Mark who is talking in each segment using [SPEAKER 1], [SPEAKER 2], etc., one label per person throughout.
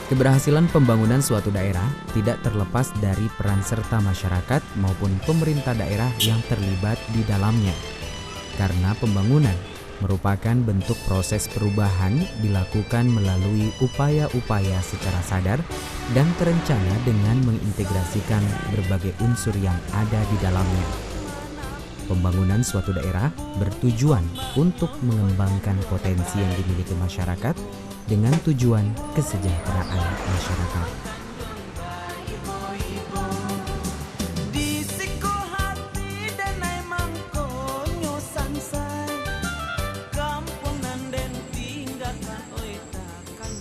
[SPEAKER 1] Keberhasilan pembangunan suatu daerah tidak terlepas dari peran serta masyarakat maupun pemerintah daerah yang terlibat di dalamnya. Karena pembangunan merupakan bentuk proses perubahan dilakukan melalui upaya-upaya secara sadar dan terencana dengan mengintegrasikan berbagai unsur yang ada di dalamnya. Pembangunan suatu daerah bertujuan untuk mengembangkan potensi yang dimiliki masyarakat dengan tujuan kesejahteraan masyarakat.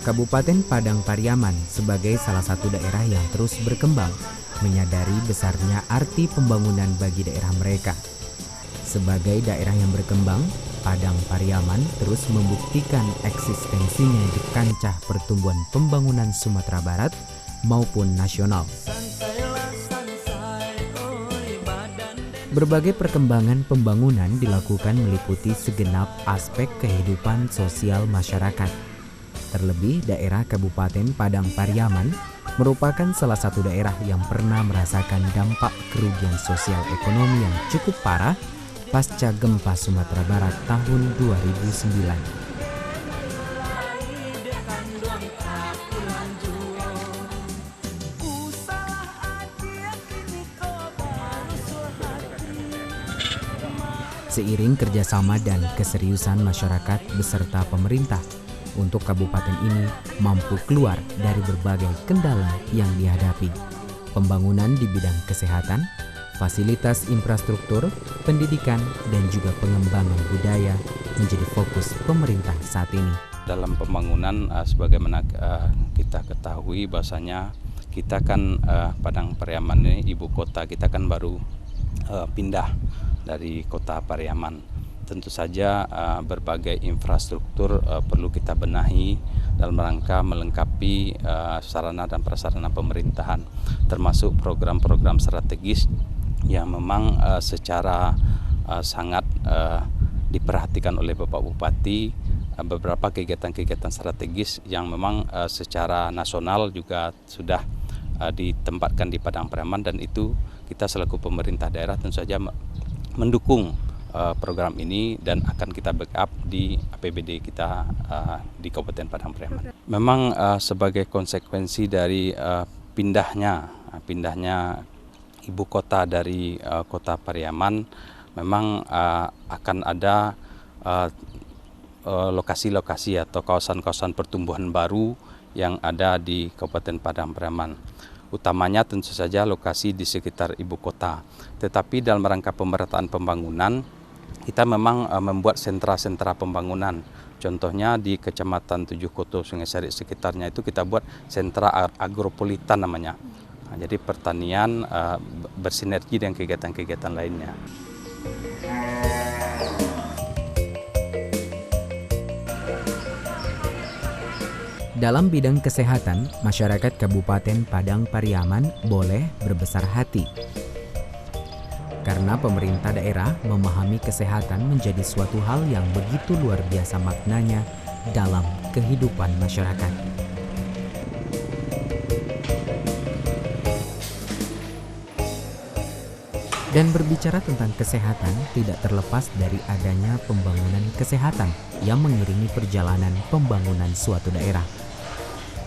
[SPEAKER 1] Kabupaten Padang Pariaman sebagai salah satu daerah yang terus berkembang, menyadari besarnya arti pembangunan bagi daerah mereka. Sebagai daerah yang berkembang, Padang Pariaman terus membuktikan eksistensinya di kancah pertumbuhan pembangunan Sumatera Barat maupun nasional. Berbagai perkembangan pembangunan dilakukan meliputi segenap aspek kehidupan sosial masyarakat. Terlebih daerah Kabupaten Padang Pariaman merupakan salah satu daerah yang pernah merasakan dampak kerugian sosial ekonomi yang cukup parah pasca gempa Sumatera Barat tahun 2009. Seiring kerjasama dan keseriusan masyarakat beserta pemerintah, untuk kabupaten ini mampu keluar dari berbagai kendala yang dihadapi. Pembangunan di bidang kesehatan, fasilitas infrastruktur, pendidikan, dan juga pengembangan budaya menjadi fokus pemerintah saat ini.
[SPEAKER 2] Dalam pembangunan, sebagaimana kita ketahui bahwasanya kita kan Padang Pariaman ini ibu kota, kita kan baru pindah dari kota Pariaman. Tentu saja berbagai infrastruktur perlu kita benahi dalam rangka melengkapi sarana dan prasarana pemerintahan, termasuk program-program strategis yang memang secara sangat diperhatikan oleh Bapak Bupati. Beberapa kegiatan-kegiatan strategis yang memang secara nasional juga sudah ditempatkan di Padang Pariaman, dan itu kita selaku pemerintah daerah tentu saja mendukung program ini dan akan kita backup di APBD kita di Kabupaten Padang Pariaman. Memang sebagai konsekuensi dari pindahnya ibu kota dari kota Pariaman, memang akan ada lokasi-lokasi atau kawasan-kawasan pertumbuhan baru yang ada di Kabupaten Padang Pariaman. Utamanya tentu saja lokasi di sekitar ibu kota. Tetapi dalam rangka pemerataan pembangunan, kita memang membuat sentra-sentra pembangunan. Contohnya di Kecamatan Tujuh Koto, Sungai Sari sekitarnya itu kita buat sentra agropolitan namanya. Nah, jadi pertanian bersinergi dengan kegiatan-kegiatan lainnya.
[SPEAKER 1] Dalam bidang kesehatan, masyarakat Kabupaten Padang Pariaman boleh berbesar hati. Karena pemerintah daerah memahami kesehatan menjadi suatu hal yang begitu luar biasa maknanya dalam kehidupan masyarakat. Dan berbicara tentang kesehatan tidak terlepas dari adanya pembangunan kesehatan yang mengiringi perjalanan pembangunan suatu daerah.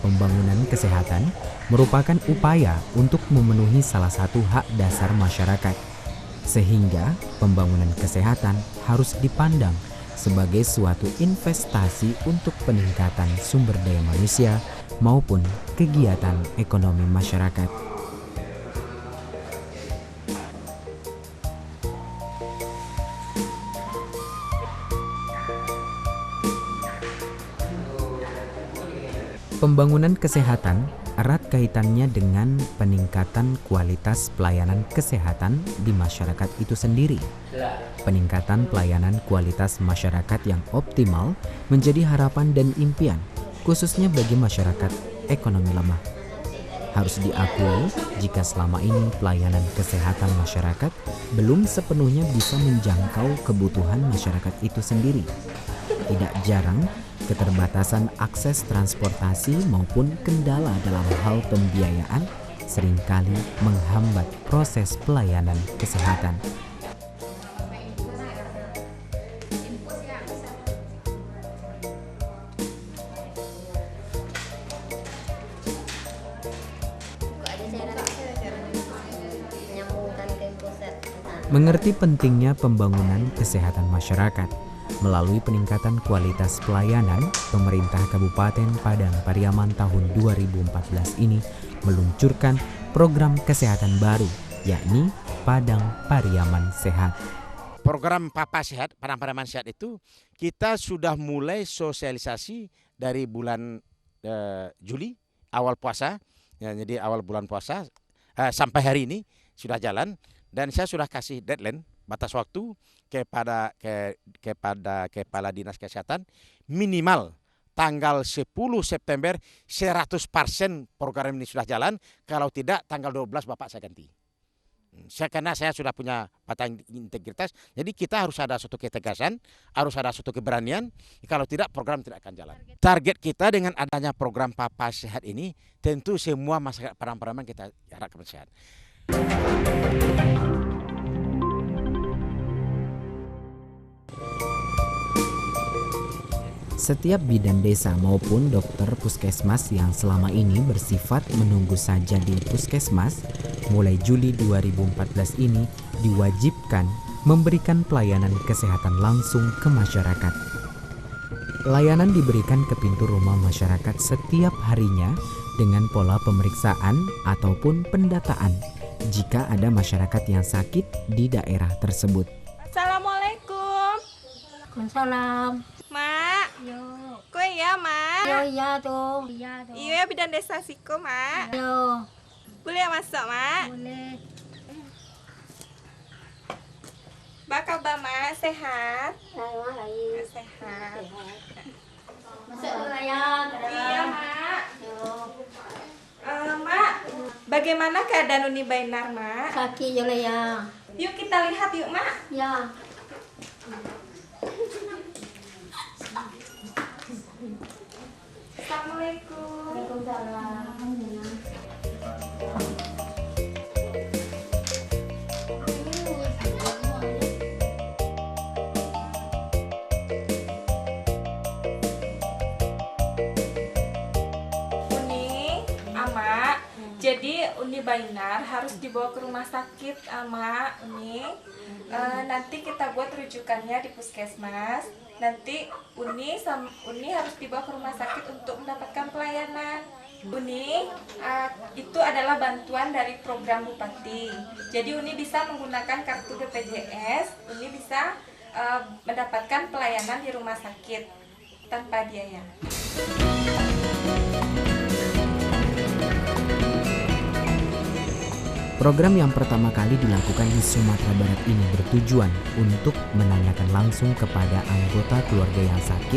[SPEAKER 1] Pembangunan kesehatan merupakan upaya untuk memenuhi salah satu hak dasar masyarakat. Sehingga pembangunan kesehatan harus dipandang sebagai suatu investasi untuk peningkatan sumber daya manusia maupun kegiatan ekonomi masyarakat. Pembangunan kesehatan erat kaitannya dengan peningkatan kualitas pelayanan kesehatan di masyarakat itu sendiri. Peningkatan pelayanan kualitas masyarakat yang optimal menjadi harapan dan impian, khususnya bagi masyarakat ekonomi lemah. Harus diakui jika selama ini pelayanan kesehatan masyarakat belum sepenuhnya bisa menjangkau kebutuhan masyarakat itu sendiri. Tidak jarang, keterbatasan akses transportasi maupun kendala dalam hal pembiayaan seringkali menghambat proses pelayanan kesehatan. Mengerti pentingnya pembangunan kesehatan masyarakat melalui peningkatan kualitas pelayanan, pemerintah Kabupaten Padang Pariaman tahun 2014 ini meluncurkan program kesehatan baru, yakni Padang Pariaman Sehat.
[SPEAKER 3] Program Papa Sehat, Padang Pariaman Sehat itu kita sudah mulai sosialisasi dari bulan Juli, awal puasa, ya, jadi awal bulan puasa sampai hari ini sudah jalan. Dan saya sudah kasih deadline, batas waktu kepada Kepala Dinas Kesehatan minimal tanggal 10 September 100% program ini sudah jalan. Kalau tidak tanggal 12 Bapak saya ganti. Karena saya sudah punya patah integritas, jadi kita harus ada suatu ketegasan, harus ada suatu keberanian. Kalau tidak program tidak akan jalan. Target kita dengan adanya program Papa Sehat ini, tentu semua masyarakat Padang Pariaman kita harapkan sehat.
[SPEAKER 1] Setiap bidan desa maupun dokter puskesmas yang selama ini bersifat menunggu saja di puskesmas, mulai Juli 2014 ini diwajibkan memberikan pelayanan kesehatan langsung ke masyarakat. Layanan diberikan ke pintu rumah masyarakat setiap harinya dengan pola pemeriksaan ataupun pendataan jika ada masyarakat yang sakit di daerah tersebut.
[SPEAKER 4] Assalamualaikum.
[SPEAKER 5] Waalaikumsalam.
[SPEAKER 4] Mak,
[SPEAKER 5] Yo.
[SPEAKER 4] kue ya mak.
[SPEAKER 5] Yo iya tuh.
[SPEAKER 4] Iya bidan desa Siko mak.
[SPEAKER 5] Yo.
[SPEAKER 4] Boleh ya masuk mak?
[SPEAKER 5] Boleh.
[SPEAKER 4] Bakal mak sehat.
[SPEAKER 5] Baik.
[SPEAKER 4] Sehat.
[SPEAKER 5] Masuk dulu ya.
[SPEAKER 4] Iya mak.
[SPEAKER 5] Yo.
[SPEAKER 4] Mak, bagaimana keadaan Uni Bainar mak?
[SPEAKER 5] Kaki jole ya.
[SPEAKER 4] Yuk kita lihat yuk mak.
[SPEAKER 5] Ya.
[SPEAKER 4] Assalamualaikum.
[SPEAKER 5] Waalaikumsalam.
[SPEAKER 4] Uni, Ama, jadi Uni Bainar harus dibawa ke rumah sakit, Ama, Uni. Nanti kita buat rujukannya di puskesmas. Nanti Uni harus dibawa ke rumah sakit untuk mendapatkan pelayanan. Uni, itu adalah bantuan dari program Bupati. Jadi Uni bisa menggunakan kartu BPJS. Uni bisa mendapatkan pelayanan di rumah sakit tanpa biaya.
[SPEAKER 1] Program yang pertama kali dilakukan di Sumatera Barat ini bertujuan untuk menanyakan langsung kepada anggota keluarga yang sakit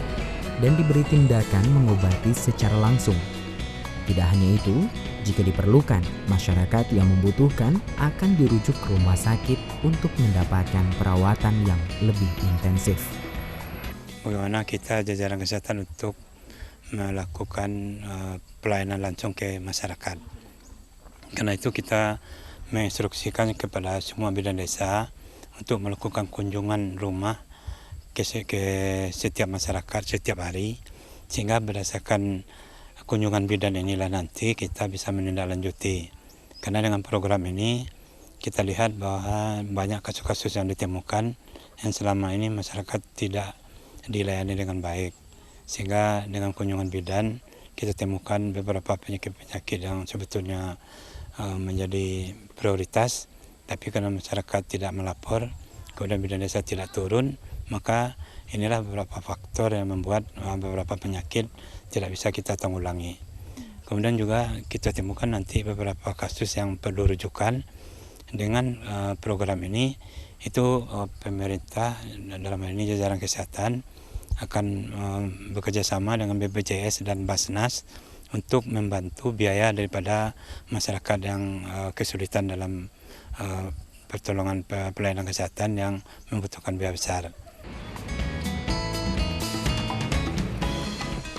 [SPEAKER 1] dan diberi tindakan mengobati secara langsung. Tidak hanya itu, jika diperlukan, masyarakat yang membutuhkan akan dirujuk ke rumah sakit untuk mendapatkan perawatan yang lebih intensif.
[SPEAKER 6] Bagaimana kita jajaran kesehatan untuk melakukan pelayanan langsung ke masyarakat. Karena itu kita menginstruksikan kepada semua bidan desa untuk melakukan kunjungan rumah ke setiap masyarakat setiap hari, sehingga berdasarkan kunjungan bidan inilah nanti kita bisa menindaklanjuti. Karena dengan program ini kita lihat bahwa banyak kasus-kasus yang ditemukan yang selama ini masyarakat tidak dilayani dengan baik, sehingga dengan kunjungan bidan kita temukan beberapa penyakit-penyakit yang sebetulnya menjadi prioritas, tapi karena masyarakat tidak melapor, kemudian bidan desa tidak turun, maka inilah beberapa faktor yang membuat beberapa penyakit tidak bisa kita tanggulangi. Kemudian juga kita temukan nanti beberapa kasus yang perlu rujukan. Dengan program ini, itu pemerintah dalam hal ini jajaran kesehatan akan bekerja sama dengan BPJS dan Basnas untuk membantu biaya daripada masyarakat yang kesulitan dalam pertolongan pelayanan kesehatan yang membutuhkan biaya besar.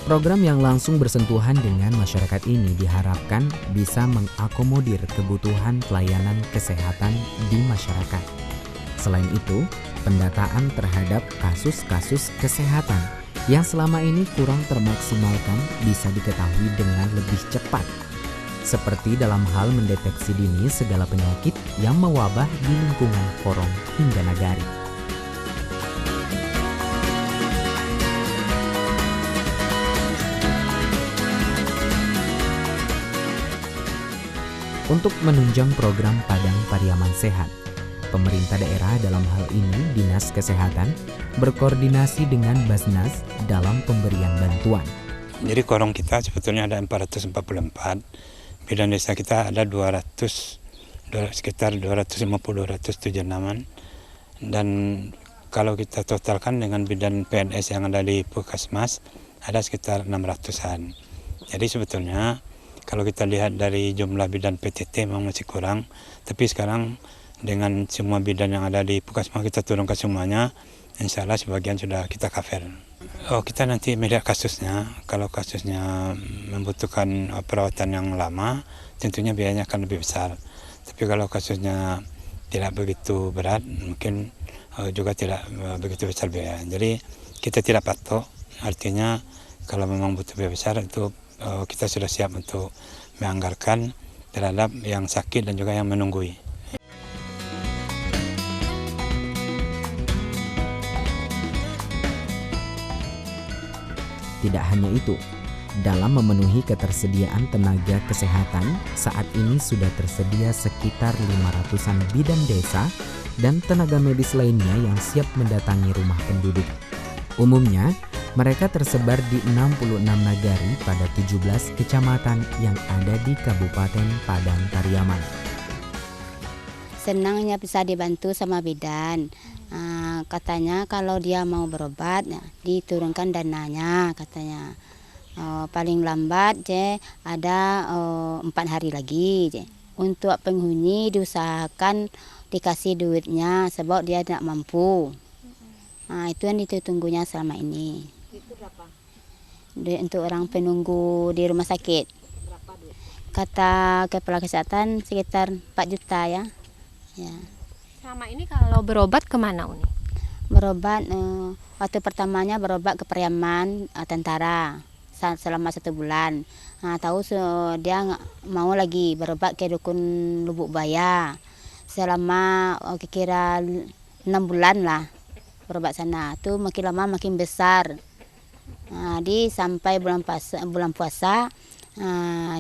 [SPEAKER 1] Program yang langsung bersentuhan dengan masyarakat ini diharapkan bisa mengakomodir kebutuhan pelayanan kesehatan di masyarakat. Selain itu, pendataan terhadap kasus-kasus kesehatan yang selama ini kurang termaksimalkan bisa diketahui dengan lebih cepat. Seperti dalam hal mendeteksi dini segala penyakit yang mewabah di lingkungan Porong hingga Nagari. Untuk menunjang program Padang Pariaman Sehat, pemerintah daerah dalam hal ini Dinas Kesehatan berkoordinasi dengan Basnas dalam pemberian bantuan.
[SPEAKER 6] Jadi korong kita sebetulnya ada 444, bidan desa kita ada sekitar 250-276, dan kalau kita totalkan dengan bidan PNS yang ada di Puskesmas ada sekitar 600-an. Jadi sebetulnya kalau kita lihat dari jumlah bidan PTT memang masih kurang, tapi sekarang dengan semua bidan yang ada di Puskesmas kita turunkan semuanya, insya Allah sebagian sudah kita cover. Kita nanti melihat kasusnya. Kalau kasusnya membutuhkan perawatan yang lama, tentunya biayanya akan lebih besar. Tapi kalau kasusnya tidak begitu berat, mungkin juga tidak begitu besar biaya. Jadi kita tidak patok. Artinya kalau memang butuh biaya besar, itu kita sudah siap untuk menganggarkan terhadap yang sakit dan juga yang menunggui.
[SPEAKER 1] Tidak hanya itu, dalam memenuhi ketersediaan tenaga kesehatan, saat ini sudah tersedia sekitar 500-an bidan desa dan tenaga medis lainnya yang siap mendatangi rumah penduduk. Umumnya, mereka tersebar di 66 nagari pada 17 kecamatan yang ada di Kabupaten Padang Pariaman.
[SPEAKER 7] Senangnya bisa dibantu sama bidan. Katanya kalau dia mau berobat, diturunkan dananya katanya. Paling lambat ada 4 hari lagi. Untuk penghuni diusahakan dikasih duitnya sebab dia tidak mampu. Itu yang ditunggunya selama ini.
[SPEAKER 5] Itu berapa?
[SPEAKER 7] Untuk orang penunggu di rumah sakit.
[SPEAKER 5] Berapa duit?
[SPEAKER 7] Kata Kepala Kesehatan sekitar 4 juta ya.
[SPEAKER 8] Selama ini kalau berobat kemana Uni?
[SPEAKER 7] Berobat, waktu pertamanya berobat ke Pariaman tentara selama 1 bulan. Tahu dia mau lagi berobat ke Dukun Lubuk Baya selama kira 6 bulan lah berobat sana. Tuh makin lama makin besar. Sampai bulan puasa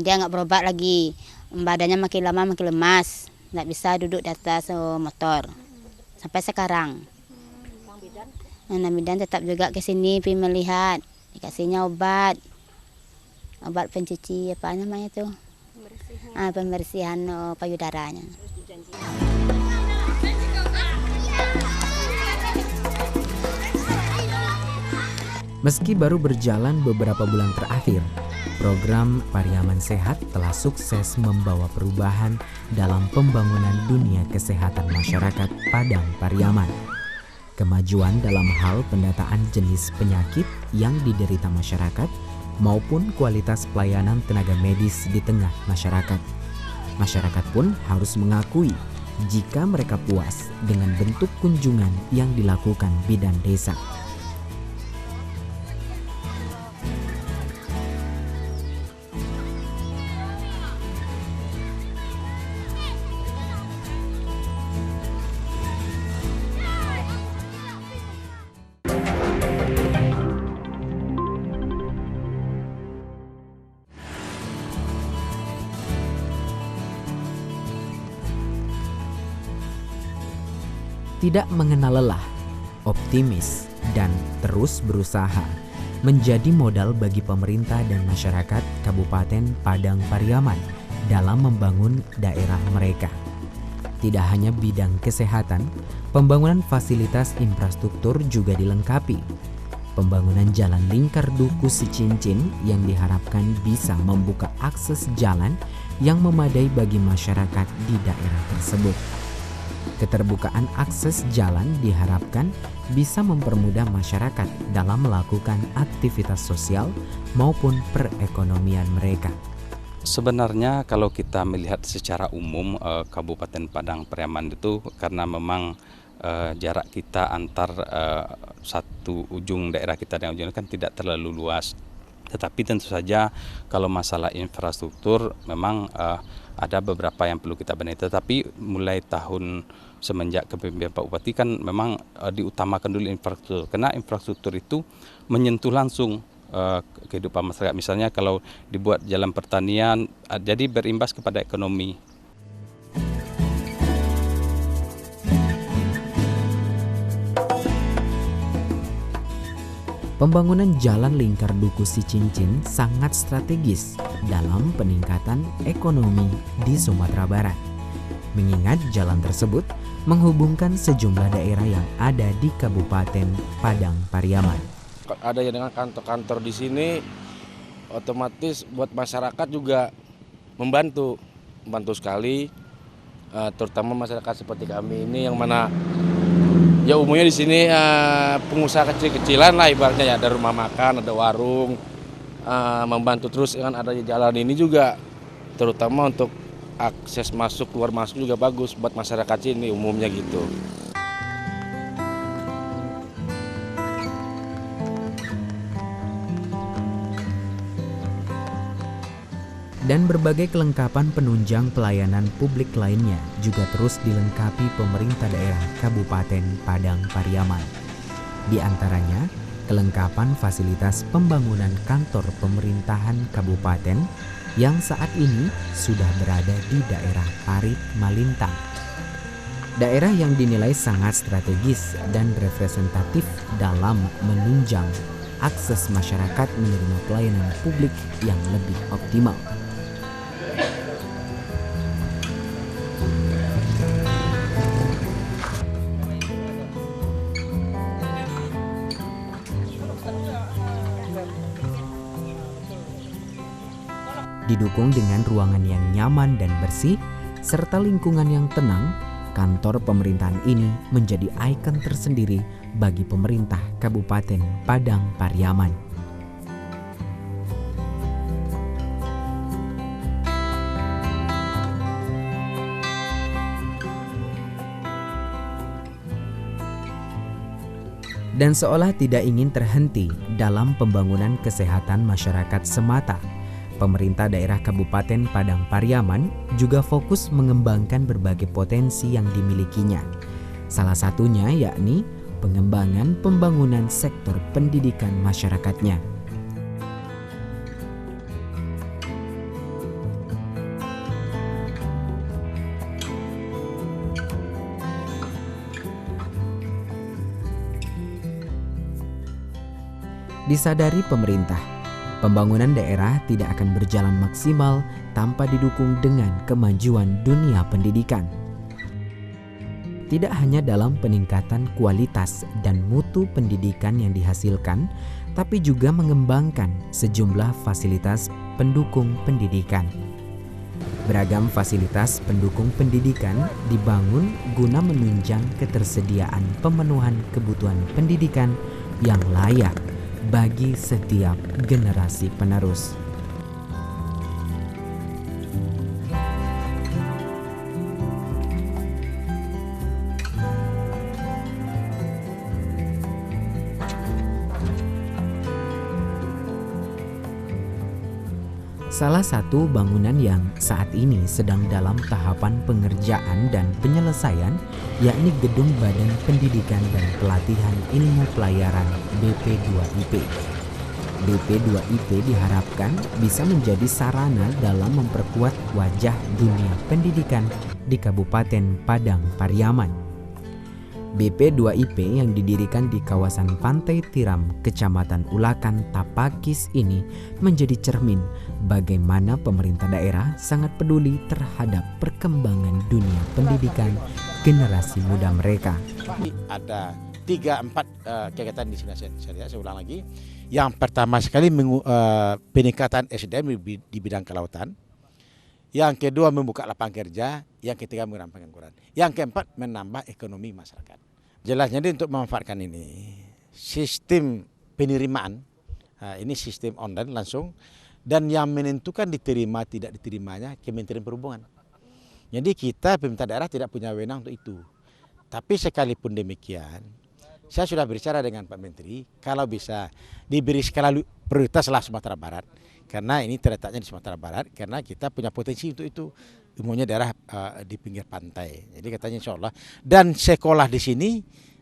[SPEAKER 7] dia nggak berobat lagi. Badannya makin lama makin lemas, nggak bisa duduk di atas motor sampai sekarang. Bidan tetap juga ke sini pergi melihat, dikasihnya obat pencuci apa namanya tuh, pembersihan payudaranya.
[SPEAKER 1] Meski baru berjalan beberapa bulan terakhir, program Pariaman Sehat telah sukses membawa perubahan dalam pembangunan dunia kesehatan masyarakat Padang Pariaman. Kemajuan dalam hal pendataan jenis penyakit yang diderita masyarakat maupun kualitas pelayanan tenaga medis di tengah masyarakat. Masyarakat pun harus mengakui jika mereka puas dengan bentuk kunjungan yang dilakukan bidan desa. Tidak mengenal lelah, optimis, dan terus berusaha menjadi modal bagi pemerintah dan masyarakat Kabupaten Padang Pariaman dalam membangun daerah mereka. Tidak hanya bidang kesehatan, pembangunan fasilitas infrastruktur juga dilengkapi. Pembangunan jalan lingkar Duku Sicincin yang diharapkan bisa membuka akses jalan yang memadai bagi masyarakat di daerah tersebut. Keterbukaan akses jalan diharapkan bisa mempermudah masyarakat dalam melakukan aktivitas sosial maupun perekonomian mereka.
[SPEAKER 2] Sebenarnya kalau kita melihat secara umum Kabupaten Padang Pariaman itu karena memang jarak kita antar satu ujung daerah kita dengan ujung kan tidak terlalu luas. Tetapi tentu saja kalau masalah infrastruktur memang ada beberapa yang perlu kita benahi. Tetapi mulai tahun semenjak kepemimpinan Pak Bupati kan memang diutamakan dulu infrastruktur. Karena infrastruktur itu menyentuh langsung kehidupan masyarakat. Misalnya kalau dibuat jalan pertanian, jadi berimbas kepada ekonomi.
[SPEAKER 1] Pembangunan jalan lingkar Duku Sicincin sangat strategis dalam peningkatan ekonomi di Sumatera Barat. Mengingat jalan tersebut menghubungkan sejumlah daerah yang ada di Kabupaten Padang Pariaman.
[SPEAKER 3] Ada yang dengan kantor-kantor di sini, otomatis buat masyarakat juga membantu sekali, terutama masyarakat seperti kami ini yang mana ya umumnya di sini pengusaha kecil-kecilan lah ibaratnya ya, ada rumah makan, ada warung, membantu terus dengan adanya jalan ini juga, terutama untuk akses masuk keluar masuk juga bagus buat masyarakat sini umumnya gitu.
[SPEAKER 1] Dan berbagai kelengkapan penunjang pelayanan publik lainnya juga terus dilengkapi pemerintah daerah Kabupaten Padang Pariaman. Di antaranya, kelengkapan fasilitas pembangunan kantor pemerintahan kabupaten yang saat ini sudah berada di daerah Parit Malintang. Daerah yang dinilai sangat strategis dan representatif dalam menunjang akses masyarakat menerima pelayanan publik yang lebih optimal. Didukung dengan ruangan yang nyaman dan bersih, serta lingkungan yang tenang, kantor pemerintahan ini menjadi ikon tersendiri bagi pemerintah Kabupaten Padang Pariaman. Dan seolah tidak ingin terhenti dalam pembangunan kesehatan masyarakat semata, pemerintah daerah Kabupaten Padang Pariaman juga fokus mengembangkan berbagai potensi yang dimilikinya. Salah satunya yakni pengembangan pembangunan sektor pendidikan masyarakatnya. Disadari pemerintah, pembangunan daerah tidak akan berjalan maksimal tanpa didukung dengan kemajuan dunia pendidikan. Tidak hanya dalam peningkatan kualitas dan mutu pendidikan yang dihasilkan, tapi juga mengembangkan sejumlah fasilitas pendukung pendidikan. Beragam fasilitas pendukung pendidikan dibangun guna menunjang ketersediaan pemenuhan kebutuhan pendidikan yang layak bagi setiap generasi penerus. Salah satu bangunan yang saat ini sedang dalam tahapan pengerjaan dan penyelesaian yakni Gedung Badan Pendidikan dan Pelatihan Ilmu Pelayaran BP2IP. BP2IP diharapkan bisa menjadi sarana dalam memperkuat wajah dunia pendidikan di Kabupaten Padang Pariaman. BP2IP yang didirikan di kawasan Pantai Tiram, Kecamatan Ulakan, Tapakis ini menjadi cermin bagaimana pemerintah daerah sangat peduli terhadap perkembangan dunia pendidikan generasi muda mereka.
[SPEAKER 3] Ada 3-4 kegiatan di sini saya ulang lagi. Yang pertama sekali peningkatan SDM di bidang kelautan. yang kedua membuka lapangan kerja, yang ketiga mengurangi pengangguran, yang keempat menambah ekonomi masyarakat. Jelasnya untuk memanfaatkan ini sistem penerimaan, ini sistem online langsung, dan yang menentukan diterima tidak diterimanya Kementerian Perhubungan. Jadi kita pemerintah daerah tidak punya wewenang untuk itu. Tapi sekalipun demikian, saya sudah berbicara dengan Pak Menteri, kalau bisa diberi skala prioritaslah Sumatera Barat, karena ini terletaknya di Sumatera Barat, karena kita punya potensi untuk itu, umumnya daerah di pinggir pantai. Jadi katanya insya Allah, dan sekolah di sini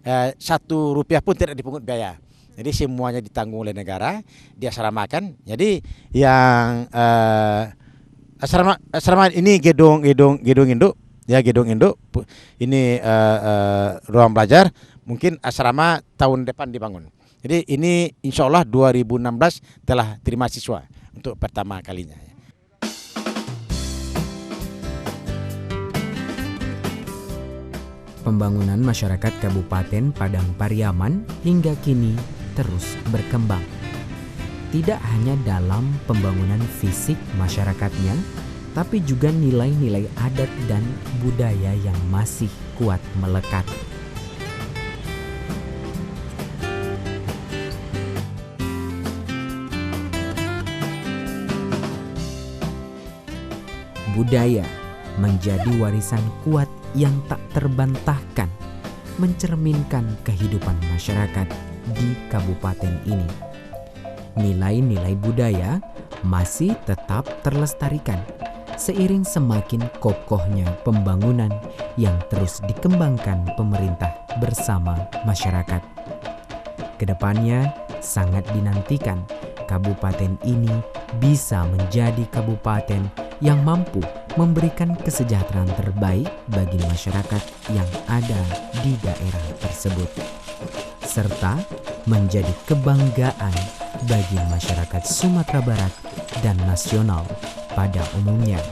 [SPEAKER 3] Rp1 pun tidak dipungut biaya. Jadi semuanya ditanggung oleh negara, diasramakan. Jadi yang asrama ini gedung induk, ya gedung induk. Ini ruang belajar. Mungkin asrama tahun depan dibangun. Jadi ini insya Allah 2016 telah terima siswa untuk pertama kalinya.
[SPEAKER 1] Pembangunan masyarakat Kabupaten Padang Pariaman hingga kini terus berkembang. Tidak hanya dalam pembangunan fisik masyarakatnya, tapi juga nilai-nilai adat dan budaya yang masih kuat melekat. Budaya menjadi warisan kuat yang tak terbantahkan, mencerminkan kehidupan masyarakat di kabupaten ini. Nilai-nilai budaya masih tetap terlestarikan seiring semakin kokohnya pembangunan yang terus dikembangkan pemerintah bersama masyarakat. Kedepannya sangat dinantikan kabupaten ini bisa menjadi kabupaten yang mampu memberikan kesejahteraan terbaik bagi masyarakat yang ada di daerah tersebut, serta menjadi kebanggaan bagi masyarakat Sumatera Barat dan nasional pada umumnya.